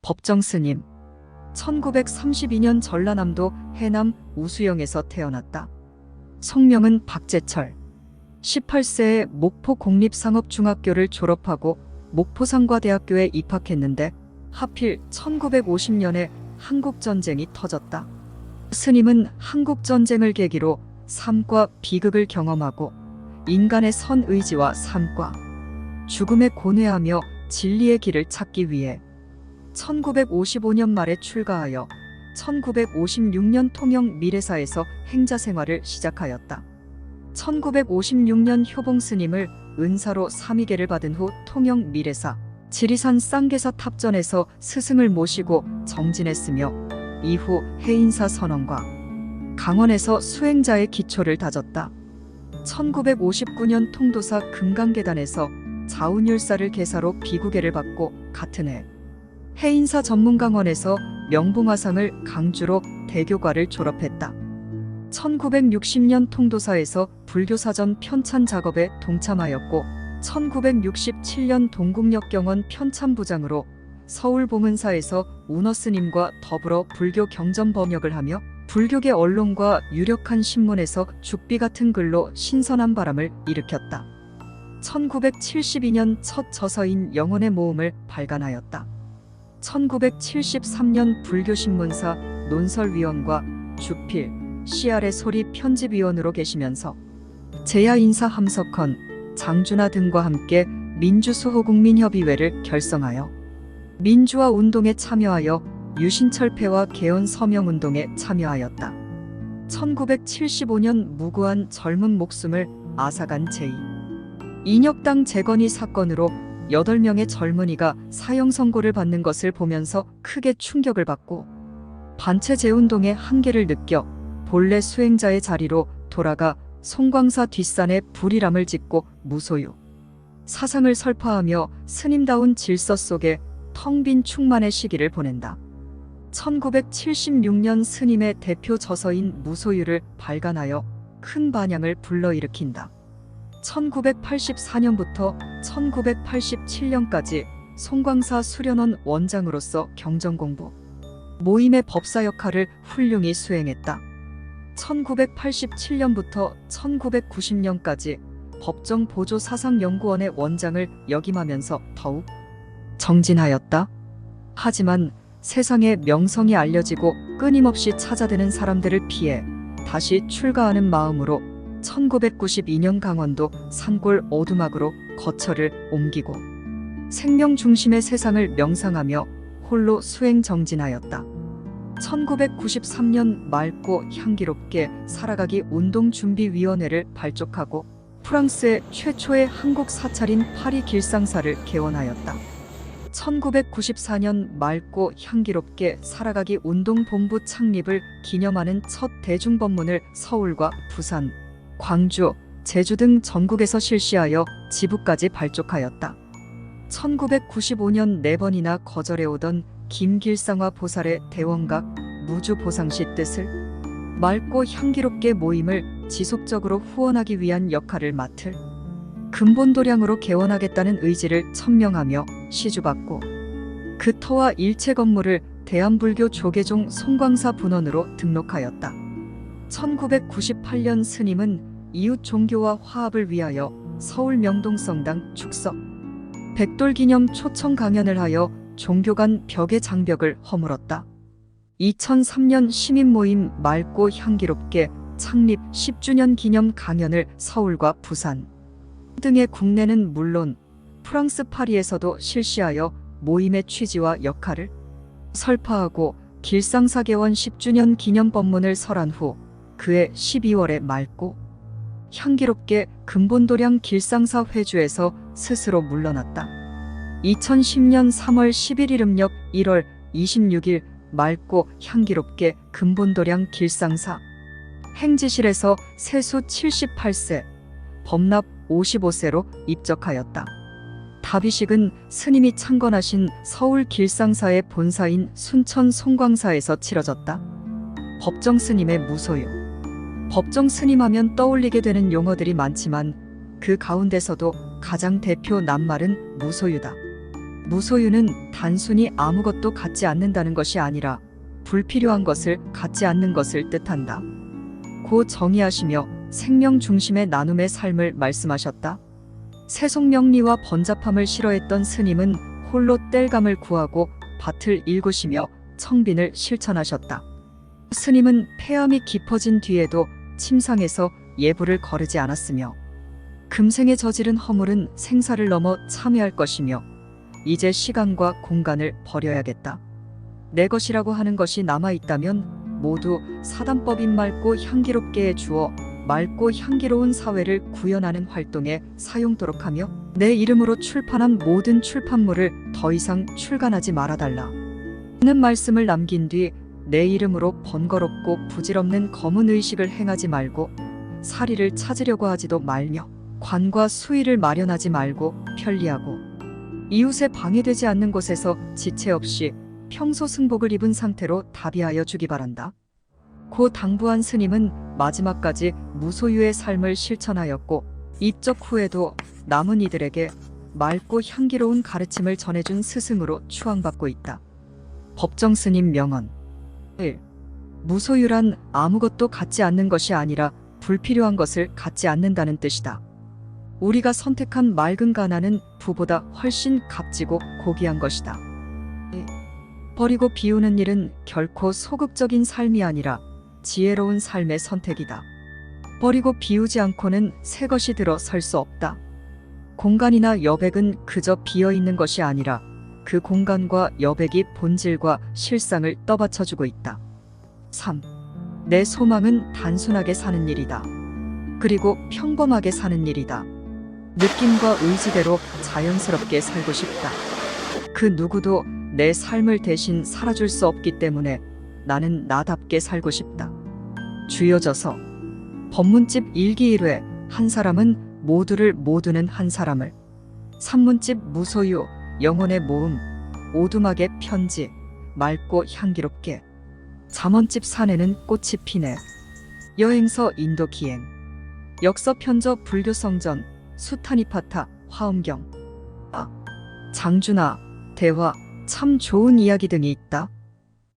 법정 스님. 1932년 전라남도 해남 우수영에서 태어났다. 성명은 박재철. 18세에 목포 공립상업중학교를 졸업하고 목포상과대학교에 입학했는데 하필 1950년에 한국전쟁이 터졌다. 스님은 한국전쟁을 계기로 삶과 비극을 경험하고 인간의 선의지와 삶과 죽음에 고뇌하며 진리의 길을 찾기 위해 1955년 말에 출가하여 1956년 통영 미래사에서 행자 생활을 시작하였다. 1956년 효봉 스님을 은사로 삼위계를 받은 후 통영 미래사, 지리산 쌍계사 탑전에서 스승을 모시고 정진했으며 이후 해인사 선언과 강원에서 수행자의 기초를 다졌다. 1959년 통도사 금강계단에서 자운율사를 계사로 비구계를 받고 같은 해 해인사 전문강원에서 명봉화상을 강주로 대교과를 졸업했다. 1960년 통도사에서 불교사전 편찬 작업에 동참하였고 1967년 동국역경원 편찬부장으로 서울봉은사에서 운어스님과 더불어 불교 경전 번역을 하며 불교계 언론과 유력한 신문에서 죽비 같은 글로 신선한 바람을 일으켰다. 1972년 첫 저서인 영혼의 모음을 발간하였다. 1973년 불교신문사 논설위원과 주필, CR의 소리 편집위원으로 계시면서 제야인사 함석헌, 장준하 등과 함께 민주수호국민협의회를 결성하여 민주화 운동에 참여하여 유신철폐와 개헌 서명운동에 참여하였다. 1975년 무고한 젊은 목숨을 앗아간 제2 인혁당 재건이 사건으로 8명의 젊은이가 사형 선고를 받는 것을 보면서 크게 충격을 받고 반체 재운동의 한계를 느껴 본래 수행자의 자리로 돌아가 송광사 뒷산에 불이람을 짓고 무소유 사상을 설파하며 스님다운 질서 속에 텅 빈 충만의 시기를 보낸다. 1976년 스님의 대표 저서인 무소유를 발간하여 큰 반향을 불러일으킨다. 1984년부터 1987년까지 송광사 수련원 원장으로서 경전공부, 모임의 법사 역할을 훌륭히 수행했다. 1987년부터 1990년까지 법정보조사상연구원의 원장을 역임하면서 더욱 정진하였다. 하지만 세상에 명성이 알려지고 끊임없이 찾아드는 사람들을 피해 다시 출가하는 마음으로 1992년 강원도 산골 오두막으로 거처를 옮기고 생명 중심의 세상을 명상하며 홀로 수행 정진하였다. 1993년 맑고 향기롭게 살아가기 운동준비위원회를 발족하고 프랑스의 최초의 한국 사찰인 파리 길상사를 개원하였다. 1994년 맑고 향기롭게 살아가기 운동본부 창립을 기념하는 첫 대중법문을 서울과 부산, 광주, 제주 등 전국에서 실시하여 지부까지 발족하였다. 1995년 4번이나 거절해오던 김길상화 보살의 대원각 무주보상시 뜻을 맑고 향기롭게 모임을 지속적으로 후원하기 위한 역할을 맡을 근본도량으로 개원하겠다는 의지를 천명하며 시주받고 그 터와 일체 건물을 대한불교 조계종 송광사 분원으로 등록하였다. 1998년 스님은 이웃 종교와 화합을 위하여 서울 명동성당 축석 백돌기념 초청 강연을 하여 종교 간 벽의 장벽을 허물었다. 2003년 시민모임 맑고 향기롭게 창립 10주년 기념 강연을 서울과 부산 등의 국내는 물론 프랑스 파리에서도 실시하여 모임의 취지와 역할을 설파하고 길상사 개원 10주년 기념 법문을 설한 후 그해 12월에 맑고 향기롭게 근본도량 길상사 회주에서 스스로 물러났다. 2010년 3월 11일 음력 1월 26일 맑고 향기롭게 근본도량 길상사 행지실에서 세수 78세, 법납 55세로 입적하였다. 답이식은 스님이 창건하신 서울 길상사의 본사인 순천 송광사에서 치러졌다. 법정 스님의 무소유. 법정 스님하면 떠올리게 되는 용어들이 많지만 그 가운데서도 가장 대표 낱말은 무소유다. 무소유는 단순히 아무것도 갖지 않는다는 것이 아니라 불필요한 것을 갖지 않는 것을 뜻한다. 고 정의하시며 생명 중심의 나눔의 삶을 말씀하셨다. 세속명리와 번잡함을 싫어했던 스님은 홀로 땔감을 구하고 밭을 일구시며 청빈을 실천하셨다. 스님은 폐암이 깊어진 뒤에도 침상에서 예불을 거르지 않았으며 금생에 저지른 허물은 생사를 넘어 참여할 것이며 이제 시간과 공간을 버려야겠다. 내 것이라고 하는 것이 남아있다면 모두 사단법인 맑고 향기롭게 해주어 맑고 향기로운 사회를 구현하는 활동에 사용토록 하며 내 이름으로 출판한 모든 출판물을 더 이상 출간하지 말아달라. 는 말씀을 남긴 뒤 내 이름으로 번거롭고 부질없는 검은 의식을 행하지 말고 사리를 찾으려고 하지도 말며 관과 수의를 마련하지 말고 편리하고 이웃에 방해되지 않는 곳에서 지체 없이 평소 승복을 입은 상태로 다비하여 주기 바란다. 고 당부한 스님은 마지막까지 무소유의 삶을 실천하였고 입적 후에도 남은 이들에게 맑고 향기로운 가르침을 전해준 스승으로 추앙받고 있다. 법정 스님 명언 1. 무소유란 아무것도 갖지 않는 것이 아니라 불필요한 것을 갖지 않는다는 뜻이다. 우리가 선택한 맑은 가난은 부보다 훨씬 값지고 고귀한 것이다. 2. 버리고 비우는 일은 결코 소극적인 삶이 아니라 지혜로운 삶의 선택이다. 버리고 비우지 않고는 새 것이 들어 설 수 없다. 공간이나 여백은 그저 비어있는 것이 아니라 그 공간과 여백이 본질과 실상을 떠받쳐주고 있다. 3. 내 소망은 단순하게 사는 일이다. 그리고 평범하게 사는 일이다. 느낌과 의지대로 자연스럽게 살고 싶다. 그 누구도 내 삶을 대신 살아줄 수 없기 때문에 나는 나답게 살고 싶다. 주여져서 법문집 일기 1회 한 사람은 모두를 모두는 한 사람을 산문집 무소유 영혼의 모음 오두막의 편지 맑고 향기롭게 잠언집 산에는 꽃이 피네 여행서 인도 기행 역서 편저 불교 성전 수타니파타 화엄경 장준아 대화 참 좋은 이야기 등이 있다.